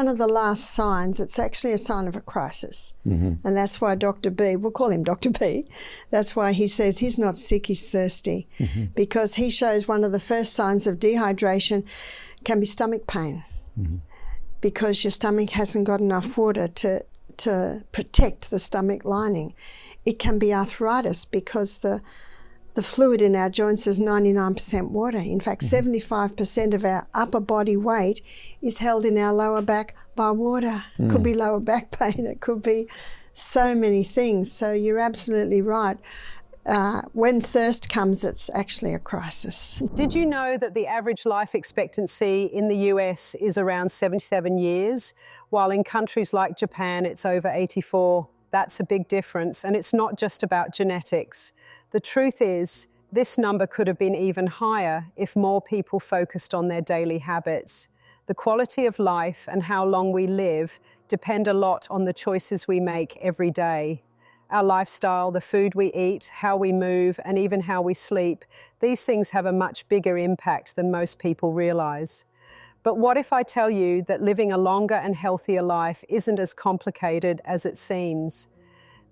one of the last signs. It's actually a sign of a crisis. And that's why Dr. B, we'll call him Dr. B, that's why he says he's not sick, he's thirsty. Because he shows one of the first signs of dehydration can be stomach pain. Because your stomach hasn't got enough water to protect the stomach lining. It can be arthritis because the fluid in our joints is 99% water. In fact, 75% of our upper body weight is held in our lower back by water. It could be lower back pain. It could be so many things. So you're absolutely right. When thirst comes, it's actually a crisis. Did you know that the average life expectancy in the US is around 77 years, while in countries like Japan, it's over 84? That's a big difference, and it's not just about genetics. The truth is, this number could have been even higher if more people focused on their daily habits. The quality of life and how long we live depend a lot on the choices we make every day. Our lifestyle, the food we eat, how we move, and even how we sleep, these things have a much bigger impact than most people realize. But what if I tell you that living a longer and healthier life isn't as complicated as it seems?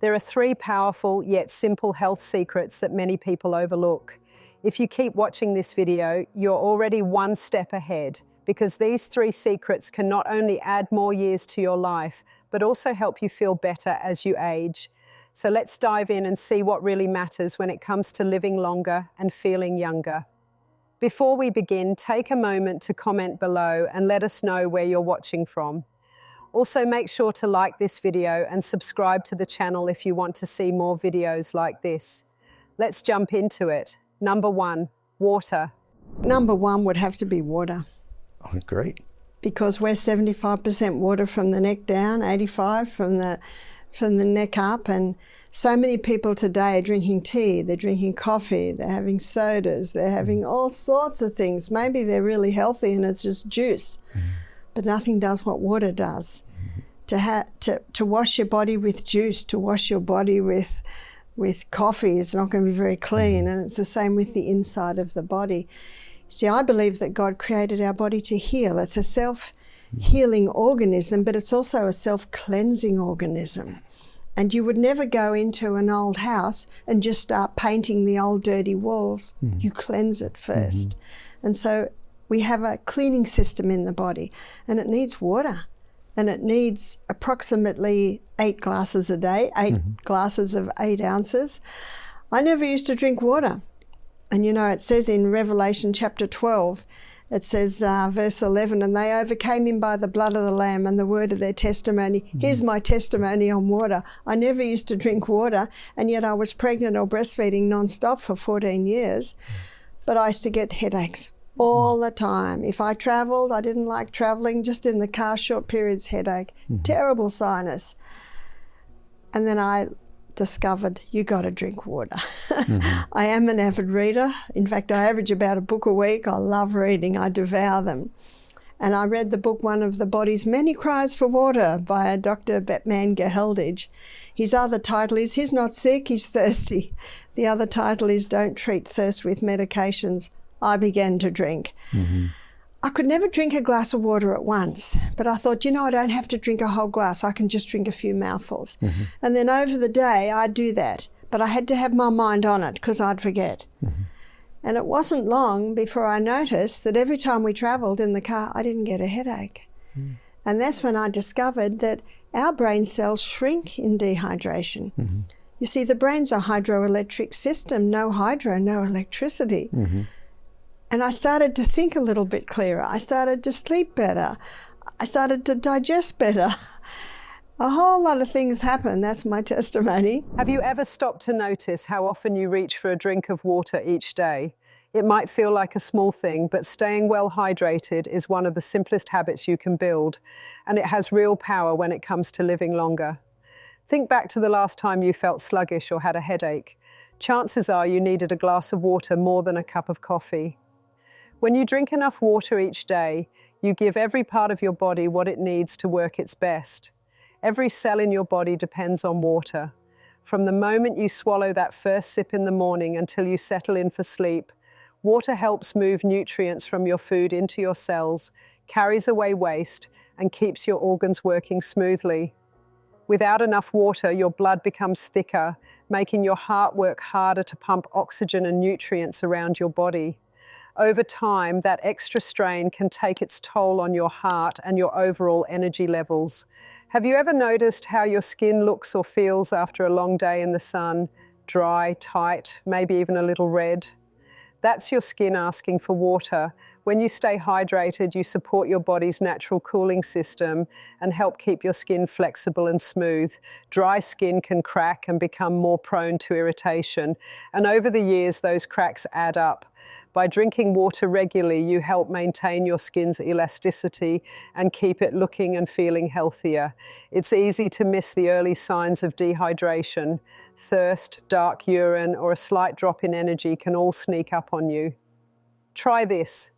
There are 3 powerful yet simple health secrets that many people overlook. If you keep watching this video, you're already one step ahead, because these 3 secrets can not only add more years to your life, but also help you feel better as you age. So let's dive in and see what really matters when it comes to living longer and feeling younger. Before we begin, take a moment to comment below and let us know where you're watching from. Also, make sure to like this video and subscribe to the channel if you want to see more videos like this. Let's jump into it. Number 1, water. Number 1 would have to be water. Oh, great. Because we're 75% water from the neck down, 85 from the neck up, and so many people today are drinking tea, they're drinking coffee, they're having sodas, they're having all sorts of things. Maybe they're really healthy and it's just juice, but nothing does what water does. To wash your body with juice, to wash your body with coffee is not going to be very clean, and it's the same with the inside of the body. See, I believe that God created our body to heal. It's a self-healing organism, but it's also a self-cleansing organism. And you would never go into an old house and just start painting the old dirty walls. You cleanse it first. And so we have a cleaning system in the body, and it needs water. And it needs approximately 8 glasses a day, 8 glasses of 8 ounces. I never used to drink water. And you know, it says in Revelation chapter 12, it says, verse 11, and they overcame him by the blood of the Lamb and the word of their testimony. Here's my testimony on water. I never used to drink water, and yet I was pregnant or breastfeeding nonstop for 14 years. But I used to get headaches all the time. If I traveled, I didn't like traveling, just in the car, short periods, headache, terrible sinus. And then I discovered you got to drink water. I am an avid reader. In fact, I average about a book a week. I love reading. I devour them. And I read the book, One of the Body's Many Cries for Water by Dr. Batman Geheldage. His other title is He's Not Sick, He's Thirsty. The other title is Don't Treat Thirst with Medications. I began to drink. I could never drink a glass of water at once, but I thought, you know, I don't have to drink a whole glass. I can just drink a few mouthfuls. And then over the day, I'd do that, but I had to have my mind on it because I'd forget. And it wasn't long before I noticed that every time we travelled in the car, I didn't get a headache. And that's when I discovered that our brain cells shrink in dehydration. You see, the brain's a hydroelectric system. No hydro, no electricity. And I started to think a little bit clearer. I started to sleep better. I started to digest better. A whole lot of things happened. That's my testimony. Have you ever stopped to notice how often you reach for a drink of water each day? It might feel like a small thing, but staying well hydrated is one of the simplest habits you can build, and it has real power when it comes to living longer. Think back to the last time you felt sluggish or had a headache. Chances are you needed a glass of water more than a cup of coffee. When you drink enough water each day, you give every part of your body what it needs to work its best. Every cell in your body depends on water. From the moment you swallow that first sip in the morning until you settle in for sleep, water helps move nutrients from your food into your cells, carries away waste, and keeps your organs working smoothly. Without enough water, your blood becomes thicker, making your heart work harder to pump oxygen and nutrients around your body. Over time, that extra strain can take its toll on your heart and your overall energy levels. Have you ever noticed how your skin looks or feels after a long day in the sun? Dry, tight, maybe even a little red? That's your skin asking for water. When you stay hydrated, you support your body's natural cooling system and help keep your skin flexible and smooth. Dry skin can crack and become more prone to irritation, and over the years, those cracks add up. By drinking water regularly, you help maintain your skin's elasticity and keep it looking and feeling healthier. It's easy to miss the early signs of dehydration. Thirst, dark urine, or a slight drop in energy can all sneak up on you. Try this.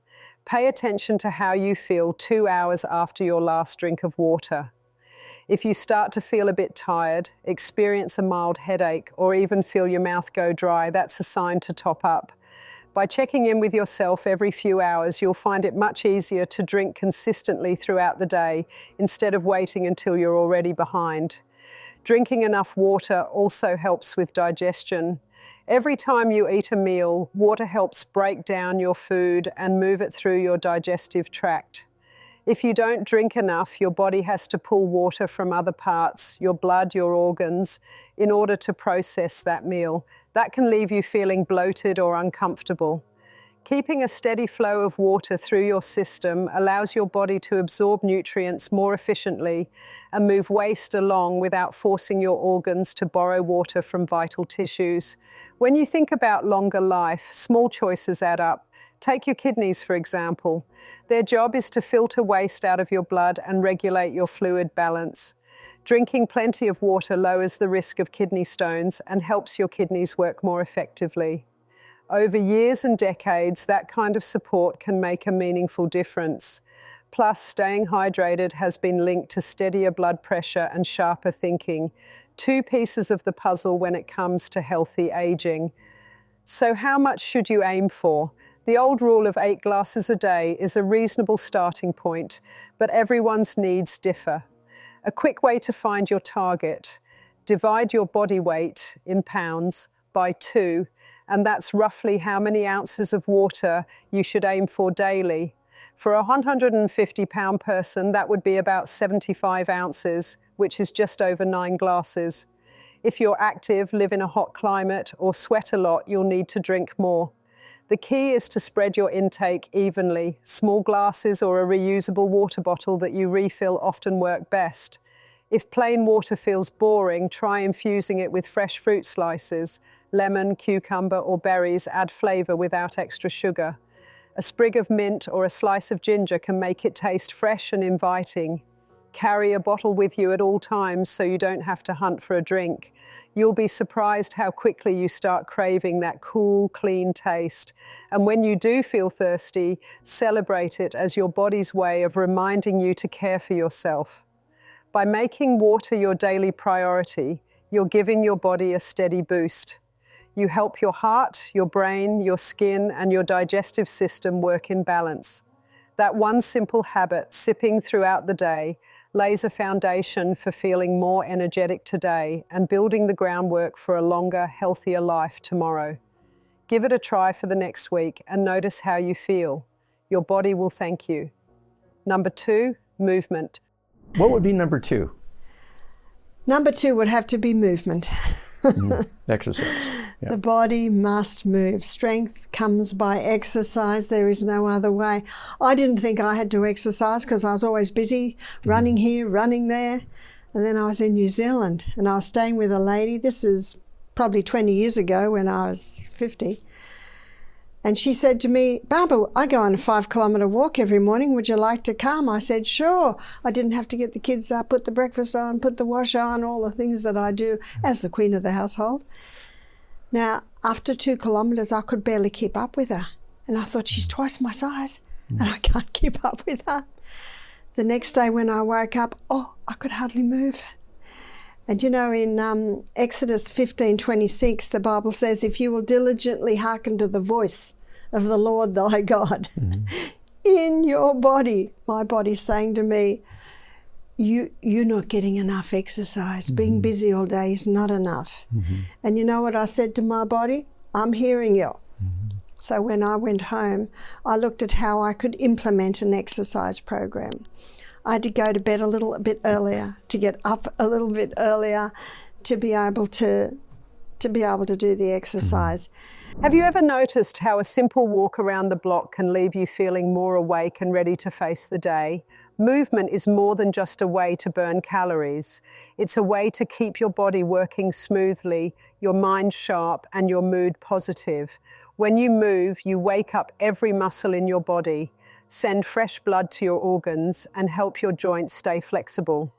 Pay attention to how you feel 2 hours after your last drink of water. If you start to feel a bit tired, experience a mild headache, or even feel your mouth go dry, that's a sign to top up. By checking in with yourself every few hours, you'll find it much easier to drink consistently throughout the day instead of waiting until you're already behind. Drinking enough water also helps with digestion. Every time you eat a meal, water helps break down your food and move it through your digestive tract. If you don't drink enough, your body has to pull water from other parts, your blood, your organs, in order to process that meal. That can leave you feeling bloated or uncomfortable. Keeping a steady flow of water through your system allows your body to absorb nutrients more efficiently and move waste along without forcing your organs to borrow water from vital tissues. When you think about longer life, small choices add up. Take your kidneys, for example. Their job is to filter waste out of your blood and regulate your fluid balance. Drinking plenty of water lowers the risk of kidney stones and helps your kidneys work more effectively. Over years and decades, that kind of support can make a meaningful difference. Plus, staying hydrated has been linked to steadier blood pressure and sharper thinking, two pieces of the puzzle when it comes to healthy aging. So how much should you aim for? The old rule of 8 glasses a day is a reasonable starting point, but everyone's needs differ. A quick way to find your target: divide your body weight in pounds by 2, and that's roughly how many ounces of water you should aim for daily. For a 150-pound person, that would be about 75 ounces, which is just over 9 glasses. If you're active, live in a hot climate, or sweat a lot, you'll need to drink more. The key is to spread your intake evenly. Small glasses or a reusable water bottle that you refill often work best. If plain water feels boring, try infusing it with fresh fruit slices. Lemon, cucumber, or berries add flavor without extra sugar. A sprig of mint or a slice of ginger can make it taste fresh and inviting. Carry a bottle with you at all times so you don't have to hunt for a drink. You'll be surprised how quickly you start craving that cool, clean taste. And when you do feel thirsty, celebrate it as your body's way of reminding you to care for yourself. By making water your daily priority, you're giving your body a steady boost. You help your heart, your brain, your skin, and your digestive system work in balance. That one simple habit, sipping throughout the day, lays a foundation for feeling more energetic today and building the groundwork for a longer, healthier life tomorrow. Give it a try for the next week and notice how you feel. Your body will thank you. Number 2, movement. What would be number 2? Number 2 would have to be movement. Exercise. Yeah. The body must move. Strength comes by exercise. There is no other way. I didn't think I had to exercise because I was always busy running here, running there. And then I was in New Zealand and I was staying with a lady. This is probably 20 years ago when I was 50. And she said to me, "Barbara, I go on a 5-kilometre walk every morning. Would you like to come?" I said, "Sure." I didn't have to get the kids up, put the breakfast on, put the wash on, all the things that I do as the queen of the household. Now, after 2 kilometres, I could barely keep up with her. And I thought, she's twice my size and I can't keep up with her. The next day when I woke up, I could hardly move. And you know, in Exodus 15:26, the Bible says, "If you will diligently hearken to the voice of the Lord thy God," in your body, my body's saying to me, you're not getting enough exercise. Being busy all day is not enough. And you know what I said to my body? I'm hearing you. So when I went home, I looked at how I could implement an exercise program. I had to go to bed a little bit earlier, to get up a little bit earlier, to be able to do the exercise. Have you ever noticed how a simple walk around the block can leave you feeling more awake and ready to face the day? Movement is more than just a way to burn calories. It's a way to keep your body working smoothly, your mind sharp, and your mood positive. When you move, you wake up every muscle in your body, send fresh blood to your organs, and help your joints stay flexible.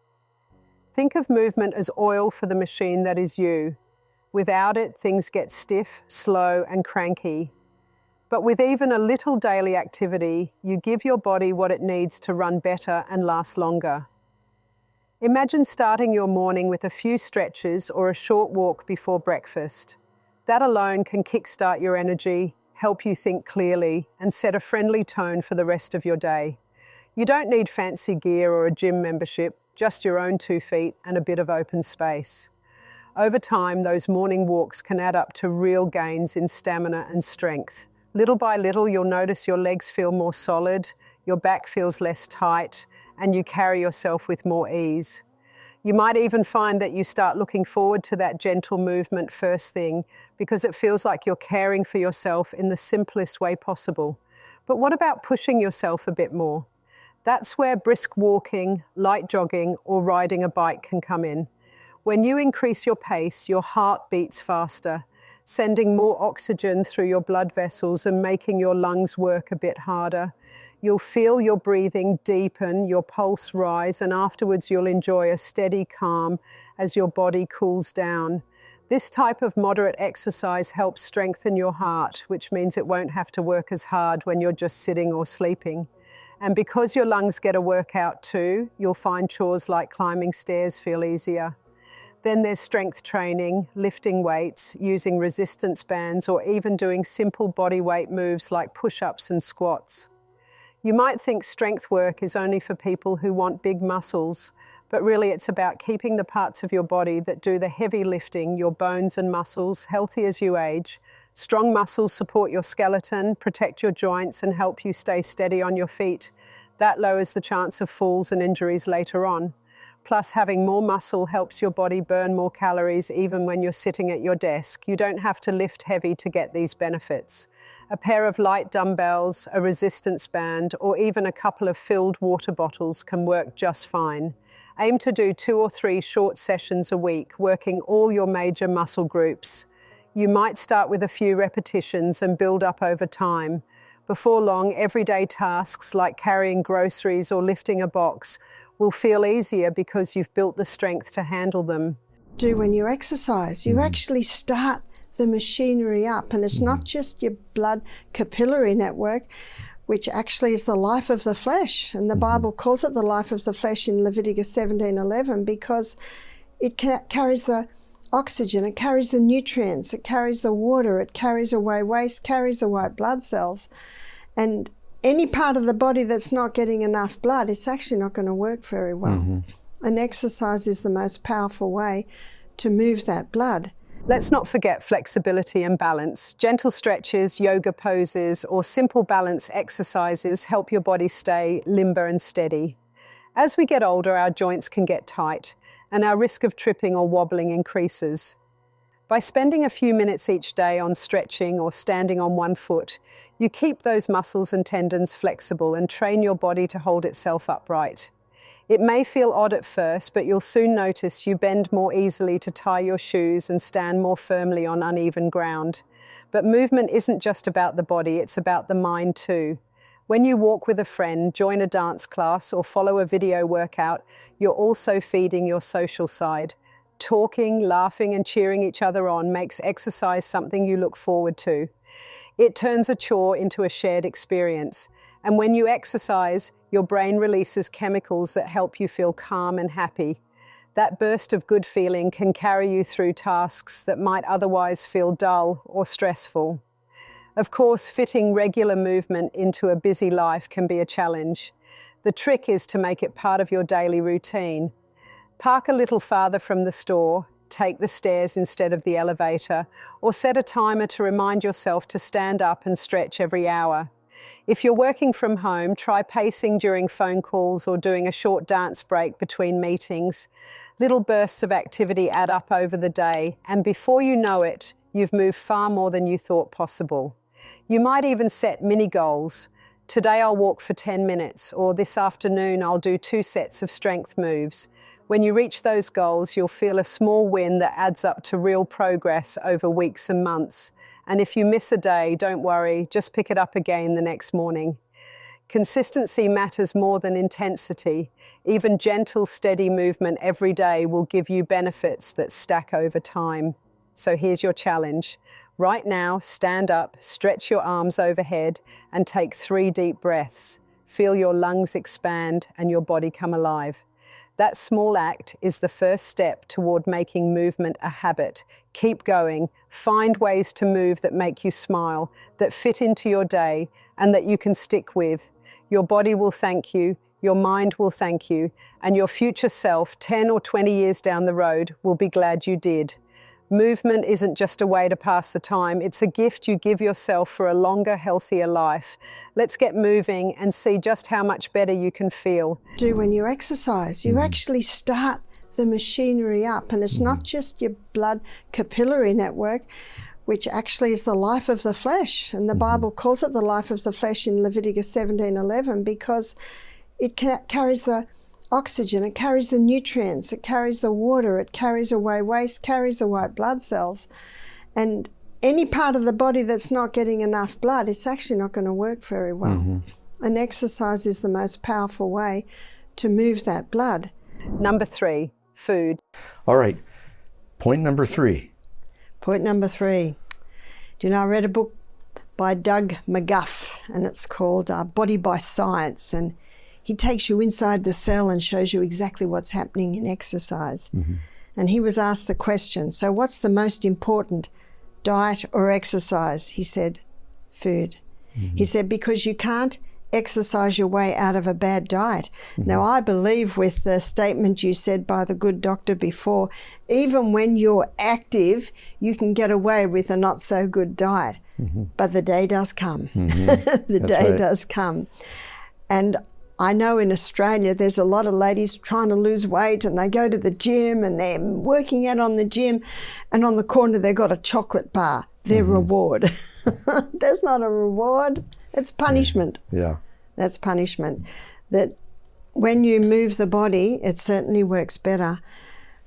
Think of movement as oil for the machine that is you. Without it, things get stiff, slow, and cranky. But with even a little daily activity, you give your body what it needs to run better and last longer. Imagine starting your morning with a few stretches or a short walk before breakfast. That alone can kickstart your energy, help you think clearly, and set a friendly tone for the rest of your day. You don't need fancy gear or a gym membership, just your own 2 feet and a bit of open space. Over time, those morning walks can add up to real gains in stamina and strength. Little by little, you'll notice your legs feel more solid, your back feels less tight, and you carry yourself with more ease. You might even find that you start looking forward to that gentle movement first thing because it feels like you're caring for yourself in the simplest way possible. But what about pushing yourself a bit more? That's where brisk walking, light jogging, or riding a bike can come in. When you increase your pace, your heart beats faster, sending more oxygen through your blood vessels and making your lungs work a bit harder. You'll feel your breathing deepen, your pulse rise, and afterwards you'll enjoy a steady calm as your body cools down. This type of moderate exercise helps strengthen your heart, which means it won't have to work as hard when you're just sitting or sleeping. And because your lungs get a workout too, you'll find chores like climbing stairs feel easier. Then there's strength training, lifting weights, using resistance bands, or even doing simple body weight moves like push-ups and squats. You might think strength work is only for people who want big muscles, but really it's about keeping the parts of your body that do the heavy lifting, your bones and muscles, healthy as you age. Strong muscles support your skeleton, protect your joints, and help you stay steady on your feet. That lowers the chance of falls and injuries later on. Plus, having more muscle helps your body burn more calories even when you're sitting at your desk. You don't have to lift heavy to get these benefits. A pair of light dumbbells, a resistance band, or even a couple of filled water bottles can work just fine. Aim to do 2 or 3 short sessions a week, working all your major muscle groups. You might start with a few repetitions and build up over time. Before long, everyday tasks like carrying groceries or lifting a box will feel easier because you've built the strength to handle them. When you exercise, you actually start the machinery up, and it's not just your blood capillary network, which actually is the life of the flesh, and the Bible calls it the life of the flesh in Leviticus 17:11 because it carries the oxygen, it carries the nutrients, it carries the water, it carries away waste, carries the white blood cells. And any part of the body that's not getting enough blood, it's actually not going to work very well. And exercise is the most powerful way to move that blood. Let's not forget flexibility and balance. Gentle stretches, yoga poses, or simple balance exercises help your body stay limber and steady. As we get older, our joints can get tight, and our risk of tripping or wobbling increases. By spending a few minutes each day on stretching or standing on one foot, you keep those muscles and tendons flexible and train your body to hold itself upright. It may feel odd at first, but you'll soon notice you bend more easily to tie your shoes and stand more firmly on uneven ground. But movement isn't just about the body, it's about the mind too. When you walk with a friend, join a dance class, or follow a video workout, you're also feeding your social side. Talking, laughing, and cheering each other on makes exercise something you look forward to. It turns a chore into a shared experience. And when you exercise, your brain releases chemicals that help you feel calm and happy. That burst of good feeling can carry you through tasks that might otherwise feel dull or stressful. Of course, fitting regular movement into a busy life can be a challenge. The trick is to make it part of your daily routine. Park a little farther from the store, take the stairs instead of the elevator, or set a timer to remind yourself to stand up and stretch every hour. If you're working from home, try pacing during phone calls or doing a short dance break between meetings. Little bursts of activity add up over the day, and before you know it, you've moved far more than you thought possible. You might even set mini goals. Today I'll walk for 10 minutes, or this afternoon I'll do 2 sets of strength moves. When you reach those goals, you'll feel a small win that adds up to real progress over weeks and months. And if you miss a day, don't worry, just pick it up again the next morning. Consistency matters more than intensity. Even gentle, steady movement every day will give you benefits that stack over time. So here's your challenge. Right now, stand up, stretch your arms overhead, and take 3 deep breaths. Feel your lungs expand and your body come alive. That small act is the first step toward making movement a habit. Keep going. Find ways to move that make you smile, that fit into your day, and that you can stick with. Your body will thank you, your mind will thank you, and your future self, 10 or 20 years down the road, will be glad you did. Movement isn't just a way to pass the time, it's a gift you give yourself for a longer, healthier life. Let's get moving and see just how much better you can feel. When you exercise, you actually start the machinery up, and it's not just your blood capillary network, which actually is the life of the flesh, and the Bible calls it the life of the flesh in Leviticus 17:11 because it carries the oxygen, it carries the nutrients, it carries the water, it carries away waste, carries the white blood cells. And any part of the body that's not getting enough blood, it's actually not going to work very well. And exercise is the most powerful way to move that blood. Number 3, food. All right. Point number 3. Point number 3. Do you know, I read a book by Doug McGuff, and it's called Body by Science, and he takes you inside the cell and shows you exactly what's happening in exercise. And he was asked the question, so what's the most important, diet or exercise? He said, food. He said, because you can't exercise your way out of a bad diet. Now, I believe with the statement you said by the good doctor before, even when you're active, you can get away with a not so good diet. But the day does come. The day does come. And I know in Australia there's a lot of ladies trying to lose weight, and they go to the gym and they're working out on the gym, and on the corner they've got a chocolate bar, their reward. That's not a reward, it's punishment. That's punishment. That when you move the body, it certainly works better,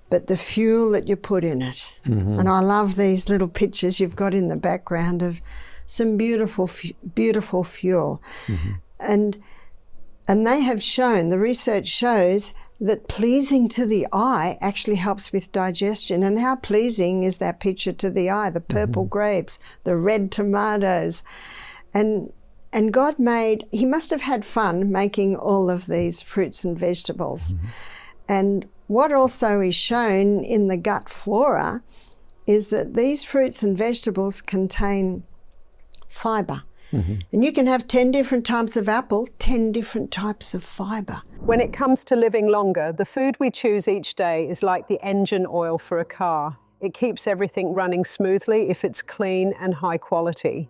but the fuel that you put in it. And I love these little pictures you've got in the background of some beautiful fuel. And they have shown, the research shows, that pleasing to the eye actually helps with digestion. And how pleasing is that picture to the eye? The purple grapes, the red tomatoes. And God he must have had fun making all of these fruits and vegetables. And what also is shown in the gut flora is that these fruits and vegetables contain fibre. And you can have 10 different types of apple, 10 different types of fibre. When it comes to living longer, the food we choose each day is like the engine oil for a car. It keeps everything running smoothly if it's clean and high quality.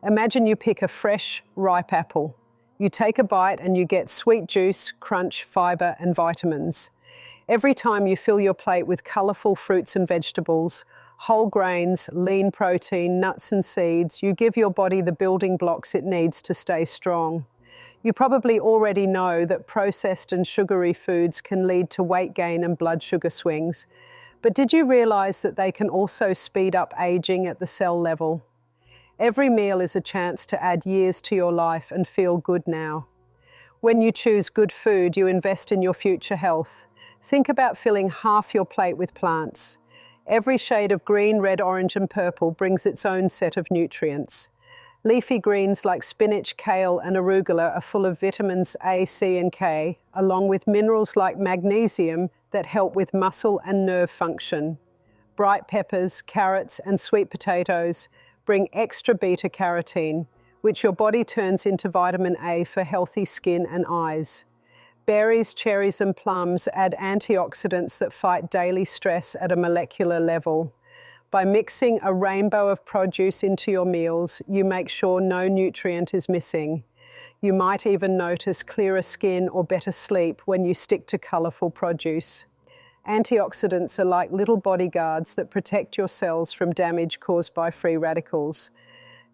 Imagine you pick a fresh, ripe apple. You take a bite and you get sweet juice, crunch, fibre and vitamins. Every time you fill your plate with colourful fruits and vegetables, whole grains, lean protein, nuts and seeds, you give your body the building blocks it needs to stay strong. You probably already know that processed and sugary foods can lead to weight gain and blood sugar swings. But did you realise that they can also speed up aging at the cell level? Every meal is a chance to add years to your life and feel good now. When you choose good food, you invest in your future health. Think about filling half your plate with plants. Every shade of green, red, orange and purple brings its own set of nutrients. Leafy greens like spinach, kale and arugula are full of vitamins A, C and K, along with minerals like magnesium that help with muscle and nerve function. Bright peppers, carrots and sweet potatoes bring extra beta-carotene, which your body turns into vitamin A for healthy skin and eyes. Berries, cherries, and plums add antioxidants that fight daily stress at a molecular level. By mixing a rainbow of produce into your meals, you make sure no nutrient is missing. You might even notice clearer skin or better sleep when you stick to colourful produce. Antioxidants are like little bodyguards that protect your cells from damage caused by free radicals.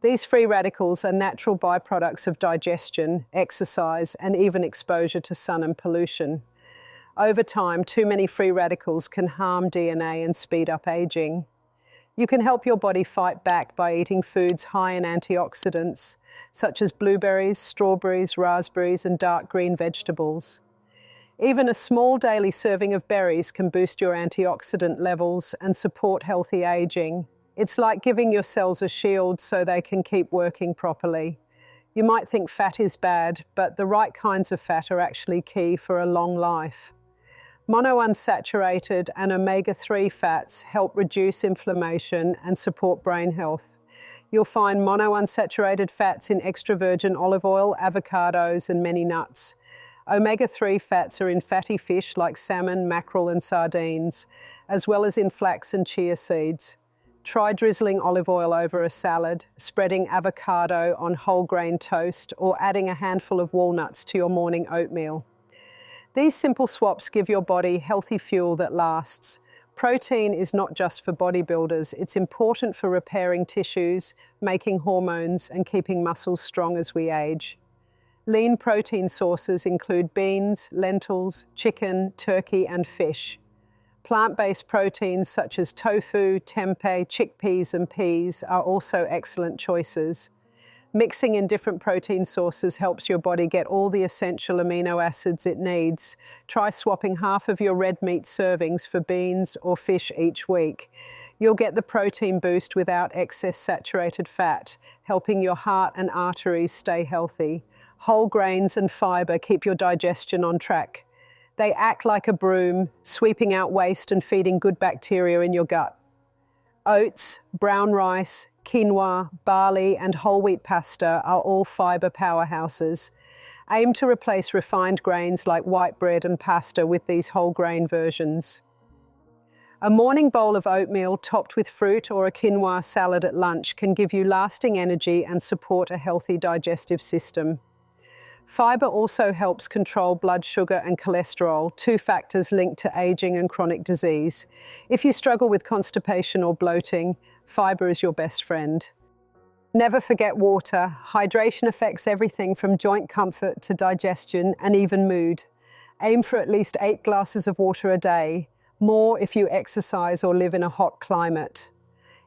These free radicals are natural byproducts of digestion, exercise, and even exposure to sun and pollution. Over time, too many free radicals can harm DNA and speed up aging. You can help your body fight back by eating foods high in antioxidants, such as blueberries, strawberries, raspberries, and dark green vegetables. Even a small daily serving of berries can boost your antioxidant levels and support healthy aging. It's like giving your cells a shield so they can keep working properly. You might think fat is bad, but the right kinds of fat are actually key for a long life. Monounsaturated and omega-3 fats help reduce inflammation and support brain health. You'll find monounsaturated fats in extra virgin olive oil, avocados, and many nuts. Omega-3 fats are in fatty fish like salmon, mackerel, and sardines, as well as in flax and chia seeds. Try drizzling olive oil over a salad, spreading avocado on whole grain toast, or adding a handful of walnuts to your morning oatmeal. These simple swaps give your body healthy fuel that lasts. Protein is not just for bodybuilders, it's important for repairing tissues, making hormones, and keeping muscles strong as we age. Lean protein sources include beans, lentils, chicken, turkey, and fish. Plant-based proteins such as tofu, tempeh, chickpeas, and peas are also excellent choices. Mixing in different protein sources helps your body get all the essential amino acids it needs. Try swapping half of your red meat servings for beans or fish each week. You'll get the protein boost without excess saturated fat, helping your heart and arteries stay healthy. Whole grains and fiber keep your digestion on track. They act like a broom, sweeping out waste and feeding good bacteria in your gut. Oats, brown rice, quinoa, barley, and whole wheat pasta are all fiber powerhouses. Aim to replace refined grains like white bread and pasta with these whole grain versions. A morning bowl of oatmeal topped with fruit or a quinoa salad at lunch can give you lasting energy and support a healthy digestive system. Fiber also helps control blood sugar and cholesterol, two factors linked to aging and chronic disease. If you struggle with constipation or bloating, fiber is your best friend. Never forget water. Hydration affects everything from joint comfort to digestion and even mood. Aim for at least 8 glasses of water a day, more if you exercise or live in a hot climate.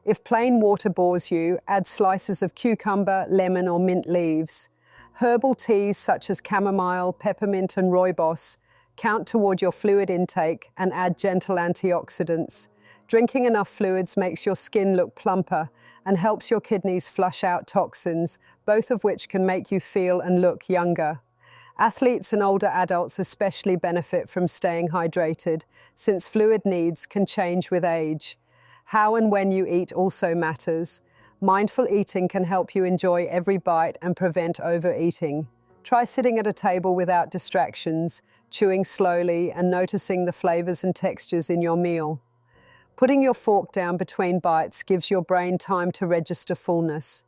If plain water bores you, add slices of cucumber, lemon, or mint leaves. Herbal teas such as chamomile, peppermint, and rooibos count toward your fluid intake and add gentle antioxidants. Drinking enough fluids makes your skin look plumper and helps your kidneys flush out toxins, both of which can make you feel and look younger. Athletes and older adults especially benefit from staying hydrated, since fluid needs can change with age. How and when you eat also matters. Mindful eating can help you enjoy every bite and prevent overeating. Try sitting at a table without distractions, chewing slowly, and noticing the flavors and textures in your meal. Putting your fork down between bites gives your brain time to register fullness.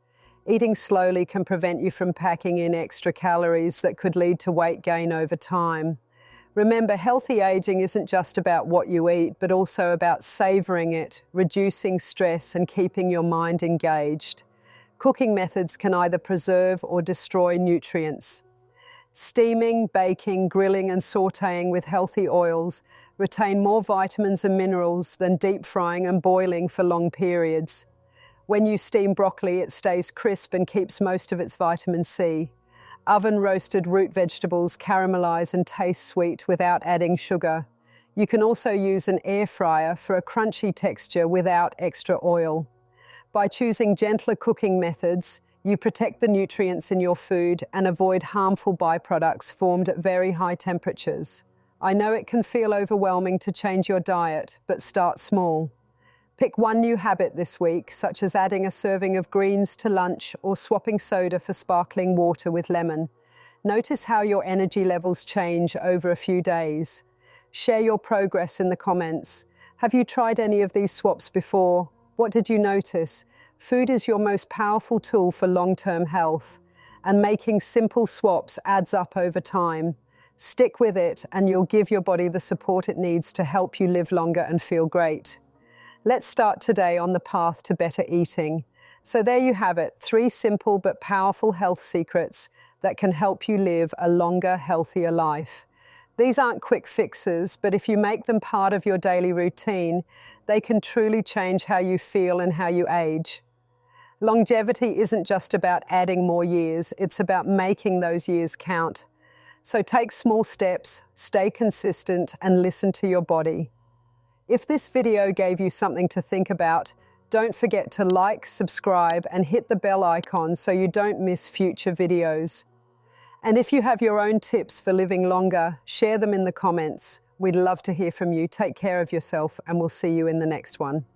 Eating slowly can prevent you from packing in extra calories that could lead to weight gain over time. Remember, healthy aging isn't just about what you eat, but also about savoring it, reducing stress, and keeping your mind engaged. Cooking methods can either preserve or destroy nutrients. Steaming, baking, grilling, and sautéing with healthy oils retain more vitamins and minerals than deep frying and boiling for long periods. When you steam broccoli, it stays crisp and keeps most of its vitamin C. Oven-roasted root vegetables caramelize and taste sweet without adding sugar. You can also use an air fryer for a crunchy texture without extra oil. By choosing gentler cooking methods, you protect the nutrients in your food and avoid harmful byproducts formed at very high temperatures. I know it can feel overwhelming to change your diet, but start small. Pick one new habit this week, such as adding a serving of greens to lunch or swapping soda for sparkling water with lemon. Notice how your energy levels change over a few days. Share your progress in the comments. Have you tried any of these swaps before? What did you notice? Food is your most powerful tool for long-term health, and making simple swaps adds up over time. Stick with it and you'll give your body the support it needs to help you live longer and feel great. Let's start today on the path to better eating. So there you have it, 3 simple but powerful health secrets that can help you live a longer, healthier life. These aren't quick fixes, but if you make them part of your daily routine, they can truly change how you feel and how you age. Longevity isn't just about adding more years, it's about making those years count. So take small steps, stay consistent, and listen to your body. If this video gave you something to think about, don't forget to like, subscribe, and hit the bell icon so you don't miss future videos. And if you have your own tips for living longer, share them in the comments. We'd love to hear from you. Take care of yourself, and we'll see you in the next one.